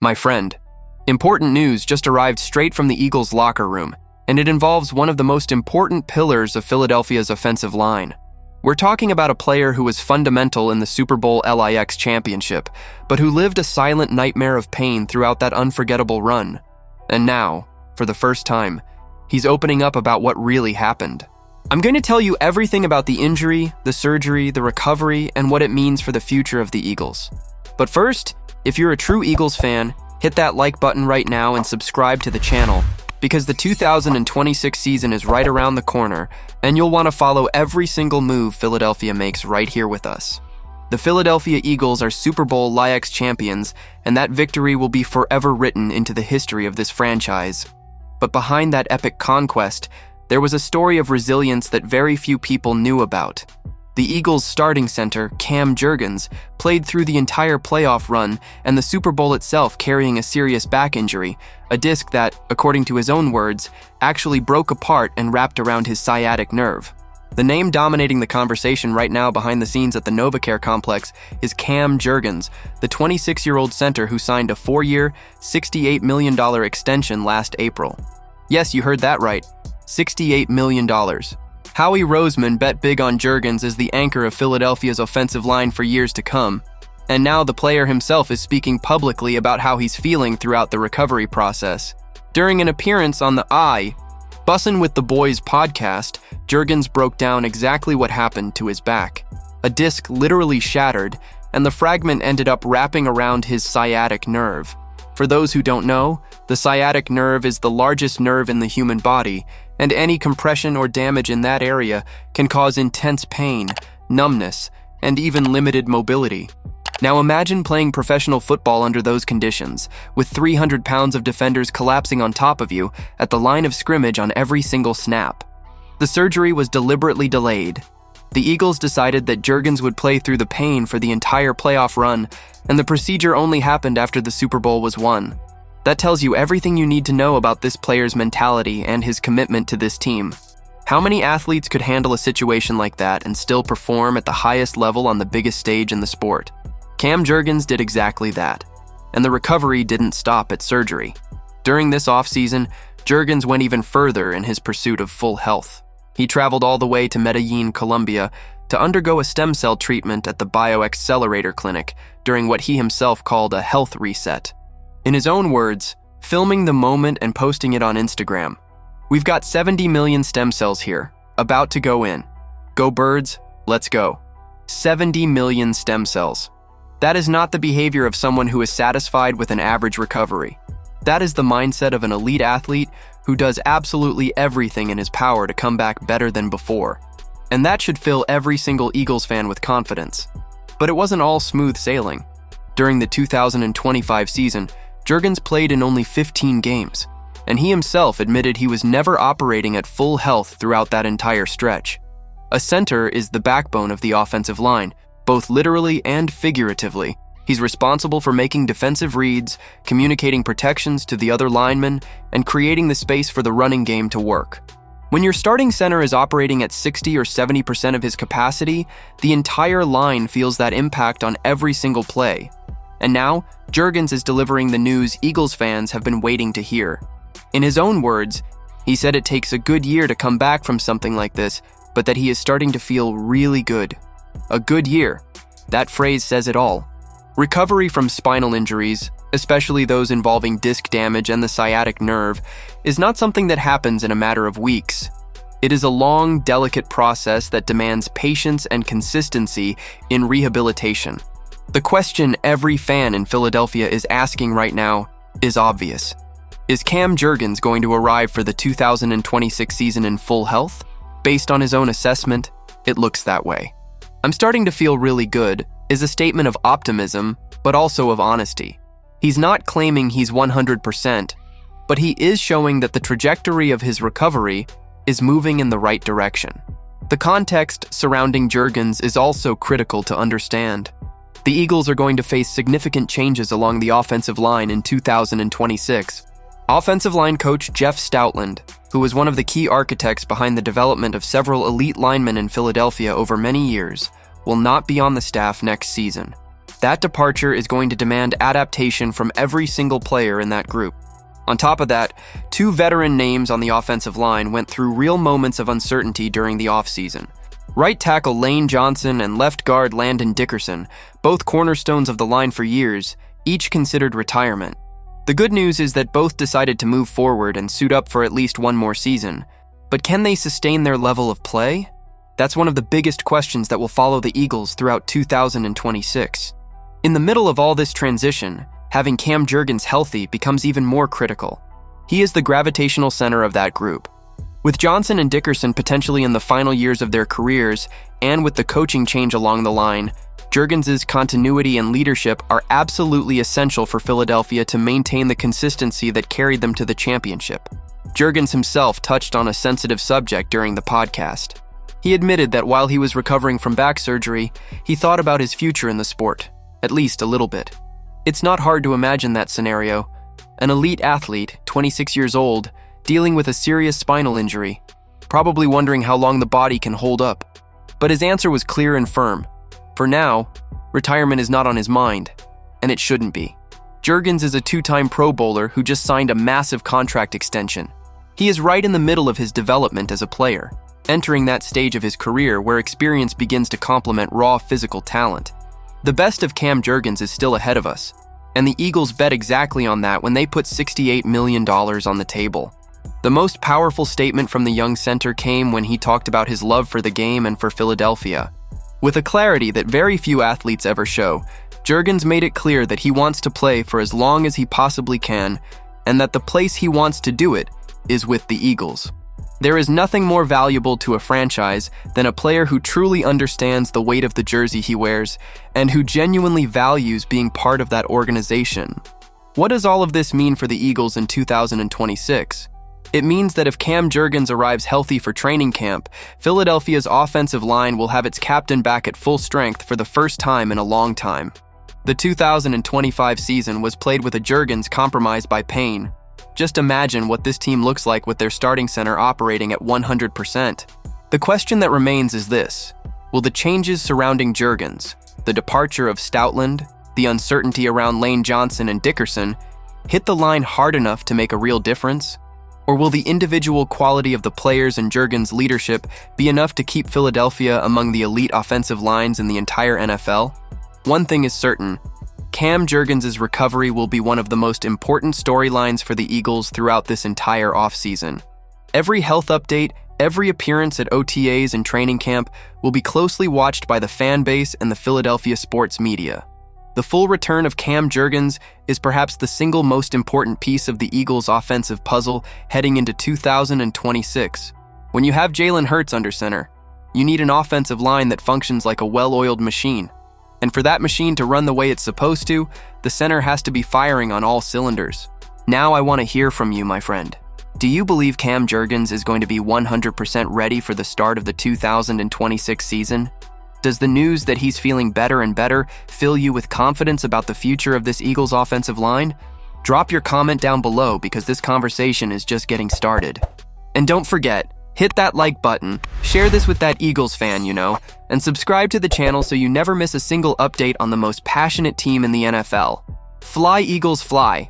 My friend, important news just arrived straight from the Eagles' locker room, and it involves one of the most important pillars of Philadelphia's offensive line. We're talking about a player who was fundamental in the Super Bowl LIX championship, but who lived a silent nightmare of pain throughout that unforgettable run. And now, for the first time, he's opening up about what really happened. I'm going to tell you everything about the injury, the surgery, the recovery, and what it means for the future of the Eagles. But first, if you're a true Eagles fan, hit that like button right now and subscribe to the channel, because the 2026 season is right around the corner, and you'll want to follow every single move Philadelphia makes right here with us. The Philadelphia Eagles are Super Bowl LIX champions, and that victory will be forever written into the history of this franchise. But behind that epic conquest, there was a story of resilience that very few people knew about. The Eagles' starting center, Cam Jurgens, played through the entire playoff run and the Super Bowl itself carrying a serious back injury, a disc that, according to his own words, actually broke apart and wrapped around his sciatic nerve. The name dominating the conversation right now behind the scenes at the NovaCare complex is Cam Jurgens, the 26-year-old center who signed a 4-year, $68 million extension last April. Yes, you heard that right, $68 million. Howie Roseman bet big on Jurgens as the anchor of Philadelphia's offensive line for years to come, and now the player himself is speaking publicly about how he's feeling throughout the recovery process. During an appearance on the Bussin With The Boys podcast, Jurgens broke down exactly what happened to his back. A disc literally shattered, and the fragment ended up wrapping around his sciatic nerve. For those who don't know, the sciatic nerve is the largest nerve in the human body, and any compression or damage in that area can cause intense pain, numbness, and even limited mobility. Now imagine playing professional football under those conditions, with 300 pounds of defenders collapsing on top of you at the line of scrimmage on every single snap. The surgery was deliberately delayed. The Eagles decided that Jurgens would play through the pain for the entire playoff run, and the procedure only happened after the Super Bowl was won. That tells you everything you need to know about this player's mentality and his commitment to this team. How many athletes could handle a situation like that and still perform at the highest level on the biggest stage in the sport? Cam Jurgens did exactly that, and the recovery didn't stop at surgery. During this offseason, Jurgens went even further in his pursuit of full health. He traveled all the way to Medellín Colombia to undergo a stem cell treatment at the BioAccelerator clinic during what he himself called a health reset. In his own words, filming the moment and posting it on Instagram. "We've got 70 million stem cells here, about to go in. Go birds, let's go." 70 million stem cells. That is not the behavior of someone who is satisfied with an average recovery. That is the mindset of an elite athlete who does absolutely everything in his power to come back better than before. And that should fill every single Eagles fan with confidence. But it wasn't all smooth sailing. During the 2025 season, Jurgens played in only 15 games, and he himself admitted he was never operating at full health throughout that entire stretch. A center is the backbone of the offensive line, both literally and figuratively. He's responsible for making defensive reads, communicating protections to the other linemen, and creating the space for the running game to work. When your starting center is operating at 60 or 70% of his capacity, the entire line feels that impact on every single play. And now, Jurgens is delivering the news Eagles fans have been waiting to hear. In his own words, he said it takes a good year to come back from something like this, but that he is starting to feel really good. A good year. That phrase says it all. Recovery from spinal injuries, especially those involving disc damage and the sciatic nerve, is not something that happens in a matter of weeks. It is a long, delicate process that demands patience and consistency in rehabilitation. The question every fan in Philadelphia is asking right now is obvious. Is Cam Jurgens going to arrive for the 2026 season in full health? Based on his own assessment, it looks that way. "I'm starting to feel really good" is a statement of optimism, but also of honesty. He's not claiming he's 100%, but he is showing that the trajectory of his recovery is moving in the right direction. The context surrounding Jurgens is also critical to understand. The Eagles are going to face significant changes along the offensive line in 2026. Offensive line coach Jeff Stoutland, who was one of the key architects behind the development of several elite linemen in Philadelphia over many years, will not be on the staff next season. That departure is going to demand adaptation from every single player in that group. On top of that, two veteran names on the offensive line went through real moments of uncertainty during the offseason. Right tackle Lane Johnson and left guard Landon Dickerson, both cornerstones of the line for years, each considered retirement. The good news is that both decided to move forward and suit up for at least one more season. But can they sustain their level of play? That's one of the biggest questions that will follow the Eagles throughout 2026. In the middle of all this transition, having Cam Jurgens healthy becomes even more critical. He is the gravitational center of that group. With Johnson and Dickerson potentially in the final years of their careers, and with the coaching change along the line, Jurgens' continuity and leadership are absolutely essential for Philadelphia to maintain the consistency that carried them to the championship. Jurgens himself touched on a sensitive subject during the podcast. He admitted that while he was recovering from back surgery, he thought about his future in the sport, at least a little bit. It's not hard to imagine that scenario. An elite athlete, 26 years old, dealing with a serious spinal injury, probably wondering how long the body can hold up. But his answer was clear and firm. For now, retirement is not on his mind, and it shouldn't be. Jurgens is a two-time Pro Bowler who just signed a massive contract extension. He is right in the middle of his development as a player, entering that stage of his career where experience begins to complement raw physical talent. The best of Cam Jurgens is still ahead of us, and the Eagles bet exactly on that when they put $68 million on the table. The most powerful statement from the young center came when he talked about his love for the game and for Philadelphia. With a clarity that very few athletes ever show, Jurgens made it clear that he wants to play for as long as he possibly can, and that the place he wants to do it is with the Eagles. There is nothing more valuable to a franchise than a player who truly understands the weight of the jersey he wears and who genuinely values being part of that organization. What does all of this mean for the Eagles in 2026? It means that if Cam Jurgens arrives healthy for training camp, Philadelphia's offensive line will have its captain back at full strength for the first time in a long time. The 2025 season was played with a Jurgens compromised by pain. Just imagine what this team looks like with their starting center operating at 100%. The question that remains is this: will the changes surrounding Jurgens, the departure of Stoutland, the uncertainty around Lane Johnson and Dickerson, hit the line hard enough to make a real difference? Or will the individual quality of the players and Jurgens' leadership be enough to keep Philadelphia among the elite offensive lines in the entire NFL? One thing is certain: Cam Jurgens' recovery will be one of the most important storylines for the Eagles throughout this entire offseason. Every health update, every appearance at OTAs and training camp will be closely watched by the fan base and the Philadelphia sports media. The full return of Cam Jurgens is perhaps the single most important piece of the Eagles' offensive puzzle heading into 2026. When you have Jalen Hurts under center, you need an offensive line that functions like a well-oiled machine. And for that machine to run the way it's supposed to, the center has to be firing on all cylinders. Now I want to hear from you, my friend. Do you believe Cam Jurgens is going to be 100% ready for the start of the 2026 season? Does the news that he's feeling better and better fill you with confidence about the future of this Eagles offensive line? Drop your comment down below because this conversation is just getting started. And don't forget, hit that like button, share this with that Eagles fan you know, and subscribe to the channel so you never miss a single update on the most passionate team in the NFL. Fly Eagles fly!